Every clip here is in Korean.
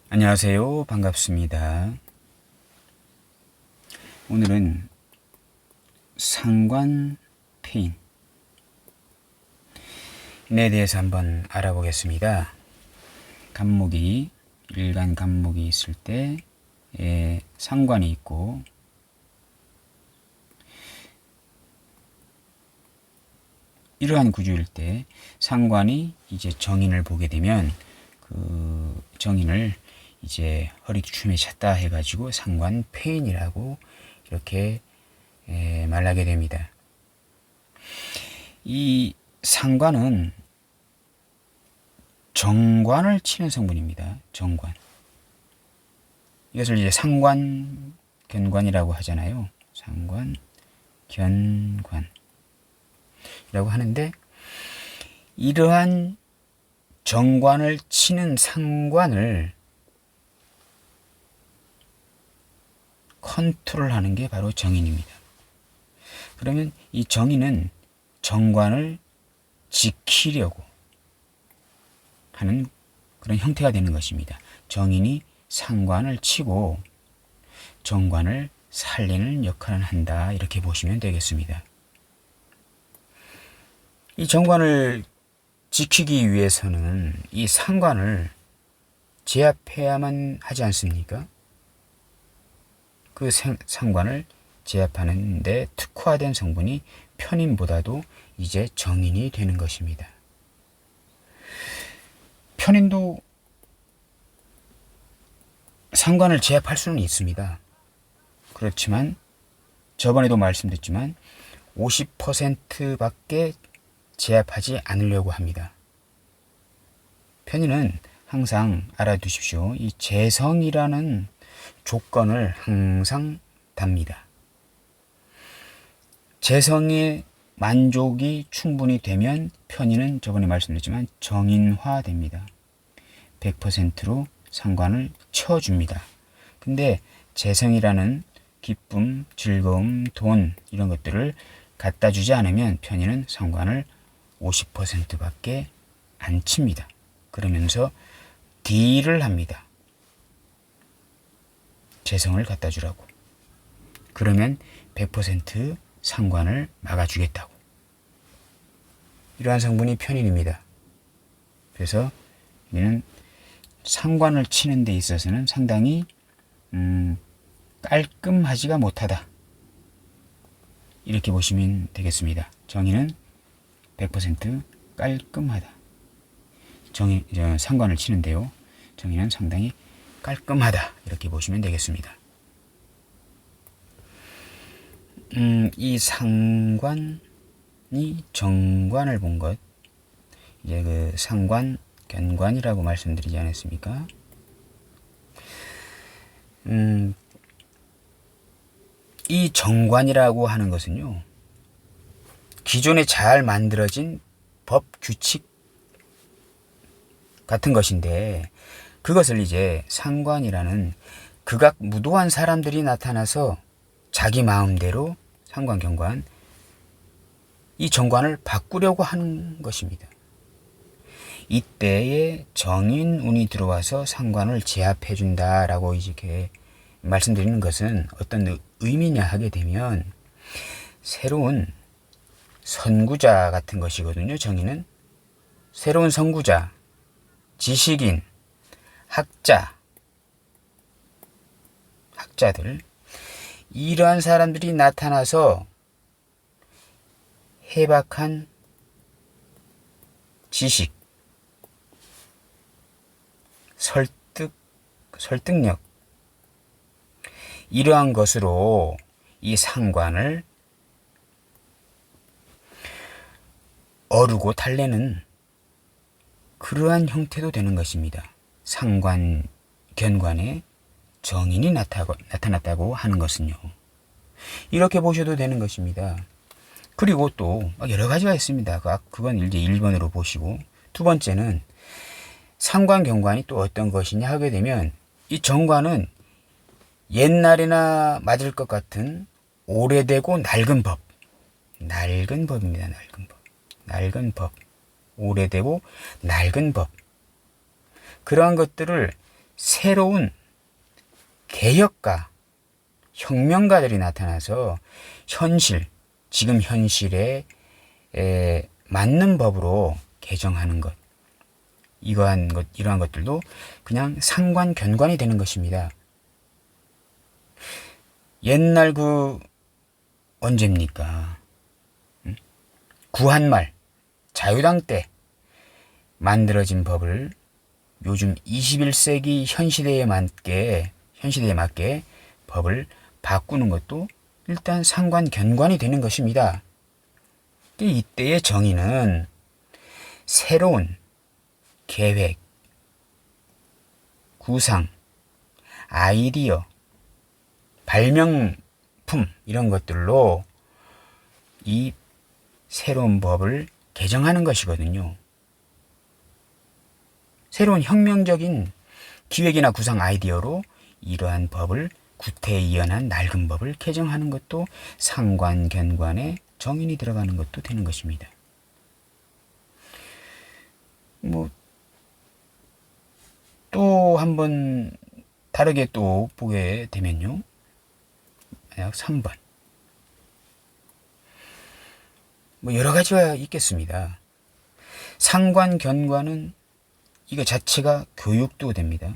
안녕하세요. 반갑습니다. 오늘은 상관 페인에 대해서 한번 알아보겠습니다. 간목이 일간 간목이 있을 때 상관이 있고 이러한 구조일 때 상관이 이제 정인을 보게 되면 그 정인을 이제 허리춤에 찼다 해가지고 상관 페인이라고 이렇게 말하게 됩니다. 이 상관은 정관을 치는 성분입니다. 정관. 이것을 이제 상관, 견관이라고 하잖아요. 상관, 견관. 이라고 하는데, 이러한 정관을 치는 상관을 컨트롤하는 게 바로 정인입니다. 그러면 이 정인은 정관을 지키려고 하는 그런 형태가 되는 것입니다. 정인이 상관을 치고 정관을 살리는 역할을 한다, 이렇게 보시면 되겠습니다. 이 정관을 지키기 위해서는 이 상관을 제압해야만 하지 않습니까? 그 상관을 제압하는 데 특화된 성분이 편인보다도 이제 정인이 되는 것입니다. 편인도 상관을 제압할 수는 있습니다. 그렇지만 저번에도 말씀드렸지만 50%밖에 제압하지 않으려고 합니다. 편인은 항상 알아두십시오. 이 재성이라는 조건을 항상 답니다. 재성의 만족이 충분히 되면 편인은 저번에 말씀드렸지만 정인화됩니다. 100%로 상관을 쳐줍니다. 근데 재성이라는 기쁨, 즐거움, 돈 이런 것들을 갖다 주지 않으면 편인은 상관을 50%밖에 안 칩니다. 그러면서 딜을 합니다. 재성을 갖다 주라고. 그러면 100% 상관을 막아주겠다고. 이러한 성분이 편인입니다. 그래서 이는 상관을 치는 데 있어서는 상당히 깔끔하지가 못하다, 이렇게 보시면 되겠습니다. 정인은 100% 깔끔하다. 상관을 치는데요. 정인은 상당히 깔끔하다, 이렇게 보시면 되겠습니다. 이 상관이 정관을 본 것, 이제 그 상관, 견관이라고 말씀드리지 않았습니까? 이 정관이라고 하는 것은요, 기존에 잘 만들어진 법 규칙 같은 것인데, 그것을 이제 상관이라는 극악 무도한 사람들이 나타나서 자기 마음대로 상관, 견관, 이 정관을 바꾸려고 하는 것입니다. 이때에 정인운이 들어와서 상관을 제압해준다라고 이렇게 말씀드리는 것은 어떤 의미냐 하게 되면, 새로운 선구자 같은 것이거든요. 정인은 새로운 선구자, 지식인, 학자들, 이러한 사람들이 나타나서 해박한 지식, 설득력, 이러한 것으로 이 상관을 어루고 달래는 그러한 형태도 되는 것입니다. 상관, 견관에 정인이 나타났다고 하는 것은요. 이렇게 보셔도 되는 것입니다. 그리고 또 여러 가지가 있습니다. 그건 이제 1번으로 보시고, 두 번째는 상관, 견관이 또 어떤 것이냐 하게 되면, 이 정관은 옛날이나 맞을 것 같은 오래되고 낡은 법입니다. 낡은 법, 오래되고 낡은 법, 그러한 것들을 새로운 개혁가, 혁명가들이 나타나서 지금 현실에 맞는 법으로 개정하는 것, 이러한 것들도 그냥 상관견관이 되는 것입니다. 옛날 언제입니까? 구한말, 자유당 때 만들어진 법을 요즘 21세기 현 시대에 맞게 법을 바꾸는 것도 일단 상관견관이 되는 것입니다. 이때의 정의는 새로운 계획, 구상, 아이디어, 발명품 이런 것들로 이 새로운 법을 개정하는 것이거든요. 새로운 혁명적인 기획이나 구상 아이디어로 이러한 법을 구태의연한 낡은 법을 개정하는 것도 상관견관에 정인이 들어가는 것도 되는 것입니다. 또 한번 다르게 또 보게 되면요. 만약 3번. 여러 가지가 있겠습니다. 상관견관은 이거 자체가 교육도 됩니다.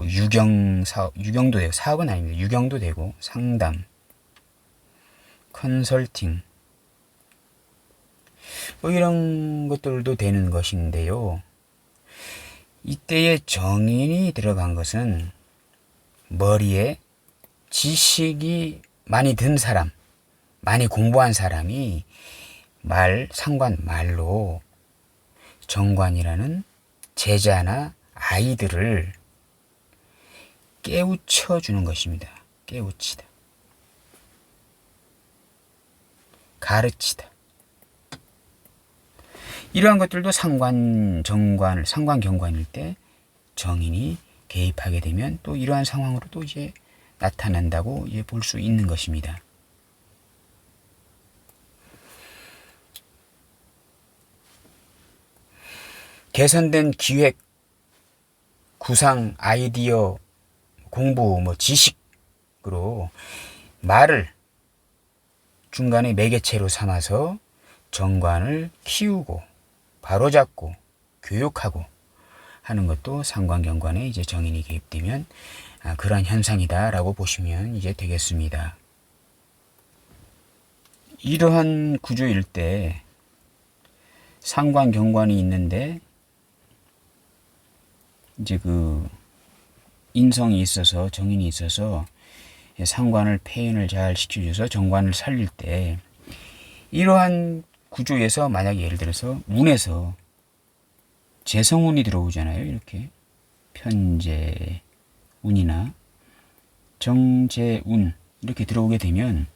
유경도 되고, 사업은 아닙니다. 유경도 되고, 상담, 컨설팅, 이런 것들도 되는 것인데요. 이때의 정인이 들어간 것은 머리에 지식이 많이 든 사람, 많이 공부한 사람이 상관말로 정관이라는 제자나 아이들을 깨우쳐 주는 것입니다. 깨우치다. 가르치다. 이러한 것들도 상관경관일 때 정인이 개입하게 되면 또 이러한 상황으로도 이제 나타난다고 볼 수 있는 것입니다. 개선된 기획, 구상, 아이디어, 공부, 지식으로 말을 중간에 매개체로 삼아서 정관을 키우고 바로잡고 교육하고 하는 것도 상관경관에 이제 정인이 개입되면 그러한 현상이다라고 보시면 이제 되겠습니다. 이러한 구조일 때 상관경관이 있는데 이제 인성이 있어서 정인이 있어서 상관을 폐인을 잘 시켜줘서 정관을 살릴 때 이러한 구조에서 만약에 예를 들어서 운에서 재성운이 들어오잖아요. 이렇게 편재운이나 정재운 이렇게 들어오게 되면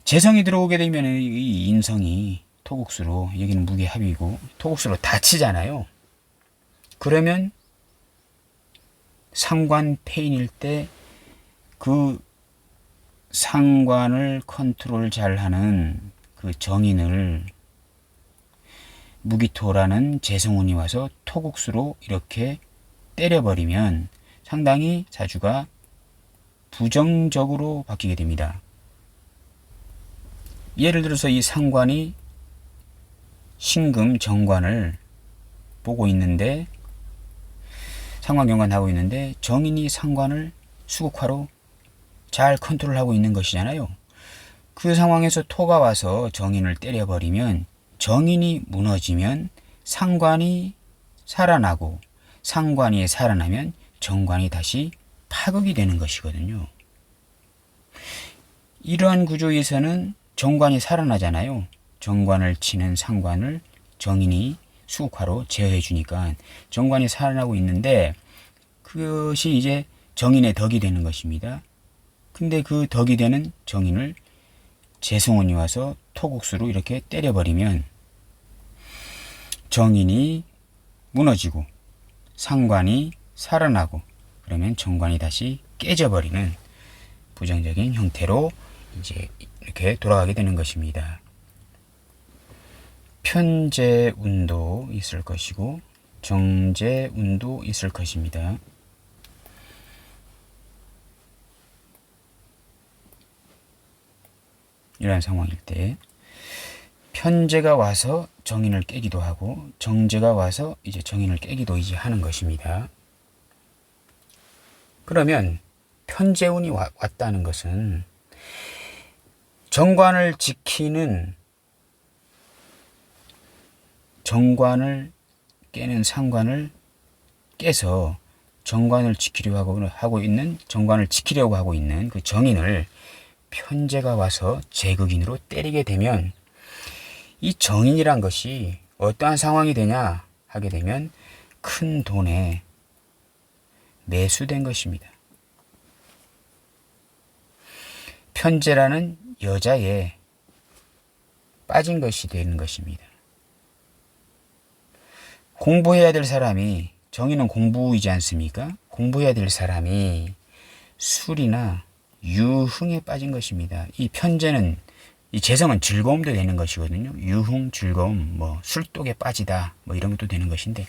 재성이 들어오게 되면 이 인성이 토국수로, 여기는 무게합이고 토국수로 다치잖아요. 그러면 상관 폐인일 때 그 상관을 컨트롤 잘하는 그 정인을 무기토라는 재성운이 와서 토국수로 이렇게 때려버리면 상당히 사주가 부정적으로 바뀌게 됩니다. 예를 들어서 이 상관이 신금 정관을 보고 있는데 상관경관 하고 있는데 정인이 상관을 수국화로 잘 컨트롤하고 있는 것이잖아요. 그 상황에서 토가 와서 정인을 때려버리면 정인이 무너지면 상관이 살아나고 상관이 살아나면 정관이 다시 파극이 되는 것이거든요. 이러한 구조에서는 정관이 살아나잖아요. 정관을 치는 상관을 정인이 수국화로 제어해 주니까 정관이 살아나고 있는데 그것이 이제 정인의 덕이 되는 것입니다. 근데 그 덕이 되는 정인을 재성운이 와서 토국수로 이렇게 때려버리면 정인이 무너지고 상관이 살아나고 그러면 정관이 다시 깨져버리는 부정적인 형태로 이제 이렇게 돌아가게 되는 것입니다. 편재운도 있을 것이고 정제운도 있을 것입니다. 이러한 상황일 때 편제가 와서 정인을 깨기도 하고 정제가 와서 이제 정인을 깨기도 이제 하는 것입니다. 그러면 편제운이 왔다는 것은 정관을 지키는 정관을 깨는 상관을 깨서 정관을 지키려고 하고 있는 그 정인을 편제가 와서 제극인으로 때리게 되면 이 정인이란 것이 어떠한 상황이 되냐 하게 되면 큰 돈에 매수된 것입니다. 편제라는 여자에 빠진 것이 되는 것입니다. 공부해야 될 사람이, 정의는 공부이지 않습니까? 공부해야 될 사람이 술이나 유흥에 빠진 것입니다. 이 편제는, 이 재성은 즐거움도 되는 것이거든요. 유흥, 즐거움, 술독에 빠지다, 이런 것도 되는 것인데,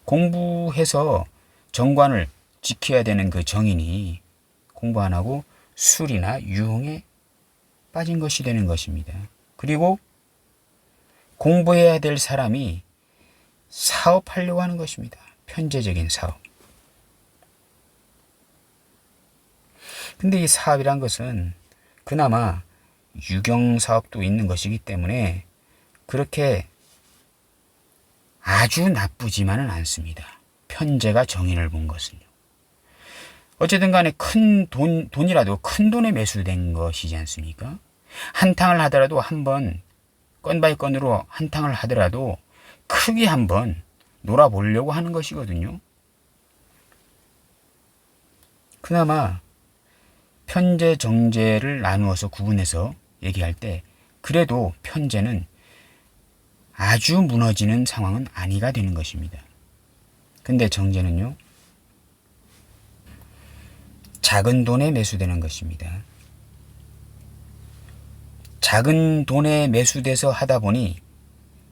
공부해서 정관을 지켜야 되는 그 정인이 공부 안 하고 술이나 유흥에 빠진 것이 되는 것입니다. 그리고 공부해야 될 사람이 사업하려고 하는 것입니다. 편제적인 사업. 근데 이 사업이란 것은 그나마 유경사업도 있는 것이기 때문에 그렇게 아주 나쁘지만은 않습니다. 편제가 정인을 본 것은요. 어쨌든 간에 돈이라도 큰 돈에 매수된 것이지 않습니까? 한탕을 하더라도 한번 건 바이 건으로 한탕을 하더라도 크게 한번 놀아보려고 하는 것이거든요. 그나마 편제, 정제를 나누어서 구분해서 얘기할 때 그래도 편제는 아주 무너지는 상황은 아니가 되는 것입니다. 근데 정제는요, 작은 돈에 매수되는 것입니다. 작은 돈에 매수돼서 하다 보니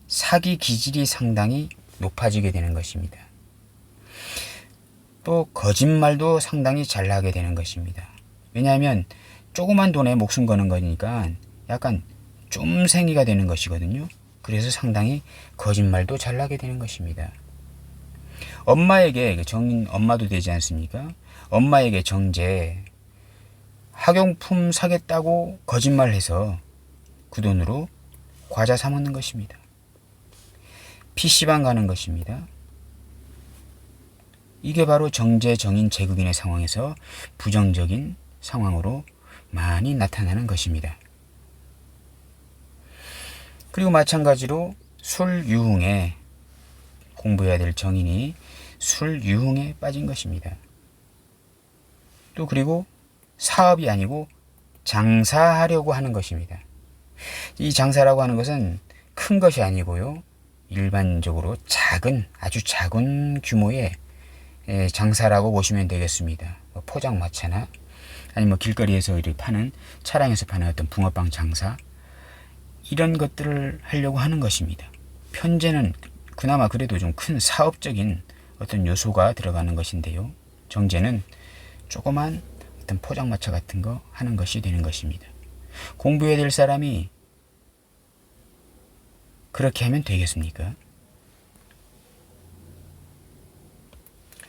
사기 기질이 상당히 높아지게 되는 것입니다. 또 거짓말도 상당히 잘 나게 되는 것입니다. 왜냐하면 조그만 돈에 목숨 거는 거니까 약간 쫌생이가 되는 것이거든요. 그래서 상당히 거짓말도 잘 나게 되는 것입니다. 엄마에게 정인, 엄마도 되지 않습니까? 엄마에게 정제, 학용품 사겠다고 거짓말해서 그 돈으로 과자 사 먹는 것입니다. PC방 가는 것입니다. 이게 바로 정제, 정인, 제극인의 상황에서 부정적인 상황으로 많이 나타나는 것입니다. 그리고 마찬가지로 술 유흥에, 공부해야 될 정인이 술 유흥에 빠진 것입니다. 또 그리고 사업이 아니고 장사하려고 하는 것입니다. 이 장사라고 하는 것은 큰 것이 아니고요, 일반적으로 아주 작은 규모의 장사라고 보시면 되겠습니다. 포장마차나 아니면 길거리에서 이렇게 파는, 차량에서 파는 어떤 붕어빵 장사, 이런 것들을 하려고 하는 것입니다. 편제는 그나마 그래도 좀 큰 사업적인 어떤 요소가 들어가는 것인데요, 정제는 조그만 어떤 포장마차 같은 거 하는 것이 되는 것입니다. 공부해야 될 사람이 그렇게 하면 되겠습니까?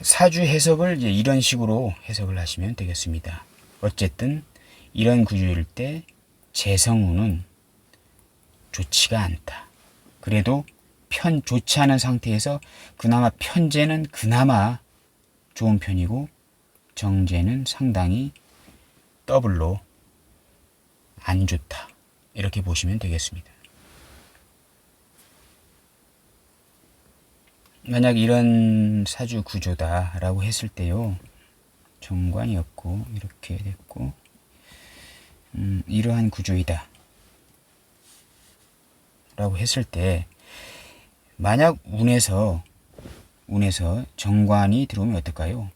사주 해석을 이제 이런 식으로 해석을 하시면 되겠습니다. 어쨌든 이런 구조일 때 재성운은 좋지가 않다. 그래도 좋지 않은 상태에서 그나마 편제는 그나마 좋은 편이고 정제는 상당히 더블로 안 좋다. 이렇게 보시면 되겠습니다. 만약 이런 사주 구조다라고 했을 때요, 정관이었고 이렇게 됐고 이러한 구조이다 라고 했을 때, 만약 운에서 정관이 들어오면 어떨까요?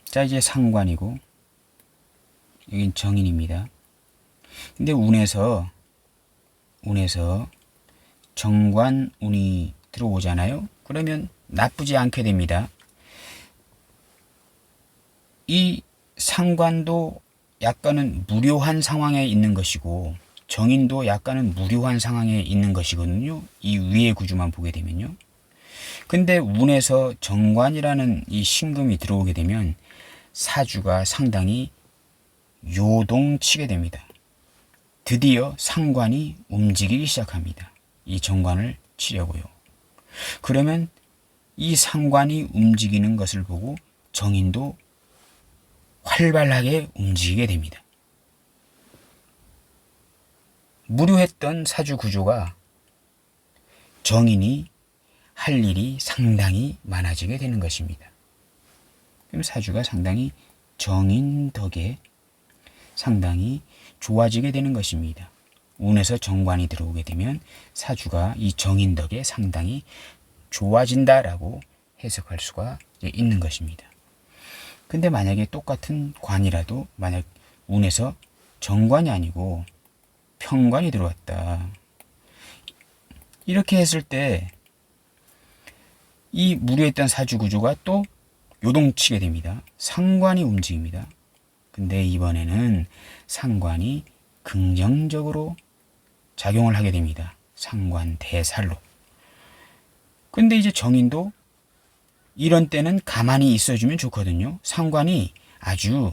자, 이제 상관이고 여긴 정인입니다. 근데 운에서 정관운이 들어오잖아요. 그러면 나쁘지 않게 됩니다. 이 상관도 약간은 무료한 상황에 있는 것이고 정인도 약간은 무료한 상황에 있는 것이거든요. 이 위의 구조만 보게 되면요. 근데 운에서 정관이라는 이 신금이 들어오게 되면 사주가 상당히 요동치게 됩니다. 드디어 상관이 움직이기 시작합니다. 이 정관을 치려고요. 그러면 이 상관이 움직이는 것을 보고 정인도 활발하게 움직이게 됩니다. 무료했던 사주 구조가 정인이 할 일이 상당히 많아지게 되는 것입니다. 그럼 사주가 상당히 정인 덕에 상당히 좋아지게 되는 것입니다. 운에서 정관이 들어오게 되면 사주가 이 정인 덕에 상당히 좋아진다라고 해석할 수가 있는 것입니다. 근데 만약에 똑같은 관이라도 만약 운에서 정관이 아니고 편관이 들어왔다. 이렇게 했을 때 이 무료했던 사주 구조가 또 요동치게 됩니다. 상관이 움직입니다. 근데 이번에는 상관이 긍정적으로 작용을 하게 됩니다. 상관 대살로. 근데 이제 정인도 이런 때는 가만히 있어주면 좋거든요. 상관이 아주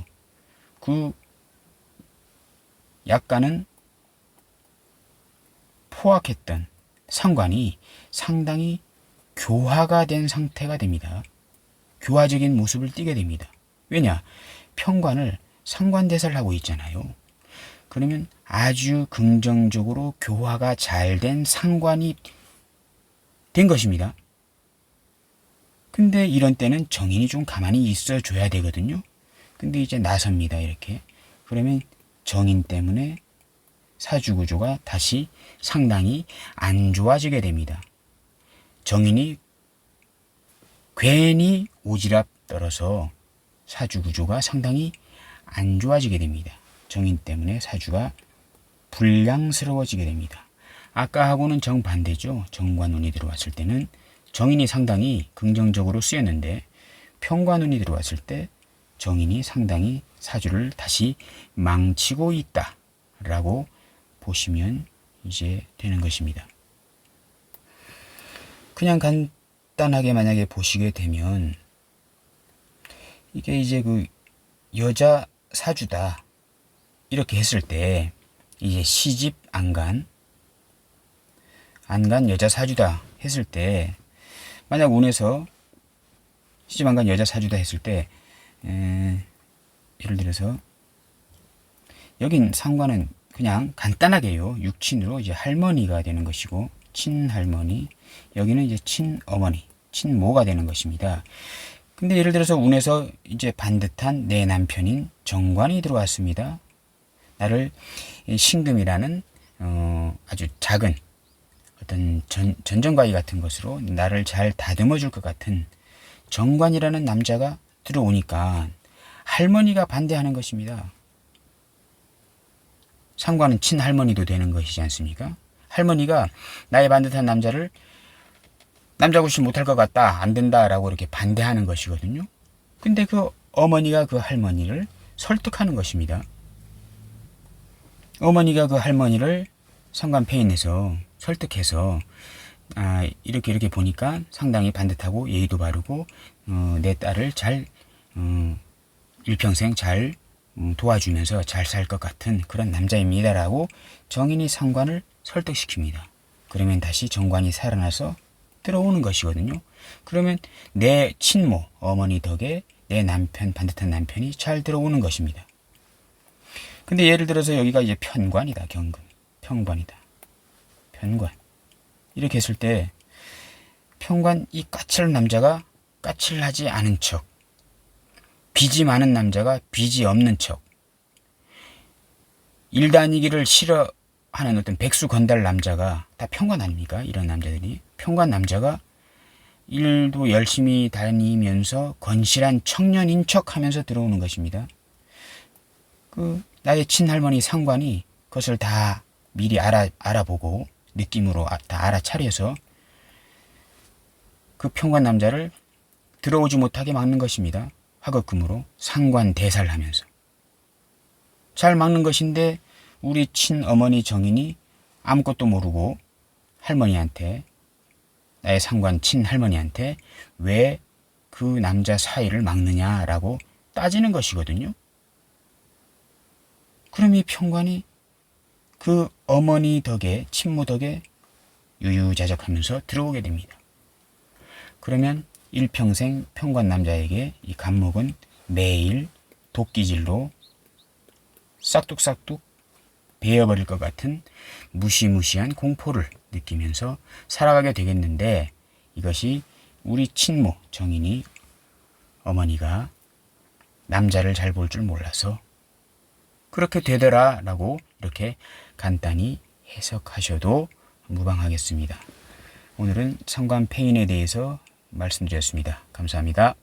약간은 포악했던 상관이 상당히 교화가 된 상태가 됩니다. 교화적인 모습을 띠게 됩니다. 왜냐? 편관을 상관대사를 하고 있잖아요. 그러면 아주 긍정적으로 교화가 잘 된 상관이 된 것입니다. 근데 이런 때는 정인이 좀 가만히 있어줘야 되거든요. 근데 이제 나섭니다. 이렇게. 그러면 정인 때문에 사주구조가 다시 상당히 안 좋아지게 됩니다. 정인이 괜히 오지랖 떨어서 사주구조가 상당히 안 좋아지게 됩니다. 정인 때문에 사주가 불량스러워지게 됩니다. 아까하고는 정반대죠. 정관운이 들어왔을 때는 정인이 상당히 긍정적으로 쓰였는데 편관운이 들어왔을 때 정인이 상당히 사주를 다시 망치고 있다라고 보시면 이제 되는 것입니다. 그냥 간단하게 만약에 보시게 되면 이게 이제 그 여자 사주다 이렇게 했을 때 이제 시집 안간 여자 사주다 했을 때 만약 운에서 시집 안간 여자 사주다 했을 때 예를 들어서 여긴 상관은 그냥 간단하게요. 육친으로 이제 할머니가 되는 것이고 친할머니, 여기는 이제 친어머니, 친모가 되는 것입니다. 근데 예를 들어서 운에서 이제 반듯한 내 남편인 정관이 들어왔습니다. 나를 신금이라는 아주 작은 어떤 전정가위 같은 것으로 나를 잘 다듬어 줄 것 같은 정관이라는 남자가 들어오니까 할머니가 반대하는 것입니다. 상관은 친할머니도 되는 것이지 않습니까? 할머니가 나의 반듯한 남자를 남자 구실 못할 것 같다, 안 된다라고 이렇게 반대하는 것이거든요. 근데 그 어머니가 그 할머니를 설득하는 것입니다. 어머니가 그 할머니를 상관폐인해서 설득해서 이렇게 보니까 상당히 반듯하고 예의도 바르고 내 딸을 잘 일평생 잘 도와주면서 잘 살 것 같은 그런 남자입니다라고 정인이 상관을 설득시킵니다. 그러면 다시 정관이 살아나서 들어오는 것이거든요. 그러면 내 친모 어머니 덕에 내 남편 반듯한 남편이 잘 들어오는 것입니다. 근데 예를 들어서 여기가 이제 편관이다. 경금 편관이다. 편관 이렇게 했을 때 편관 이 까칠한 남자가 까칠하지 않은 척, 빚이 많은 남자가 빚이 없는 척, 일 다니기를 싫어하는 어떤 백수 건달 남자가 다 편관 아닙니까? 이런 남자들이 편관 남자가 일도 열심히 다니면서 건실한 청년인 척하면서 들어오는 것입니다. 나의 친할머니 상관이 그것을 다 미리 알아보고 느낌으로 다 알아차려서 그 평관 남자를 들어오지 못하게 막는 것입니다. 화급금으로 상관대사를 하면서. 잘 막는 것인데 우리 친어머니 정인이 아무것도 모르고 할머니한테, 나의 상관 친할머니한테 왜 그 남자 사이를 막느냐라고 따지는 것이거든요. 그럼 이 평관이 그 어머니 덕에, 친모 덕에 유유자적하면서 들어오게 됩니다. 그러면 일평생 평관 남자에게 이 간목은 매일 도끼질로 싹둑싹둑 베어버릴 것 같은 무시무시한 공포를 느끼면서 살아가게 되겠는데, 이것이 우리 친모 정인이 어머니가 남자를 잘 볼 줄 몰라서 그렇게 되더라라고 이렇게 간단히 해석하셔도 무방하겠습니다. 오늘은 상관 폐인에 대해서 말씀드렸습니다. 감사합니다.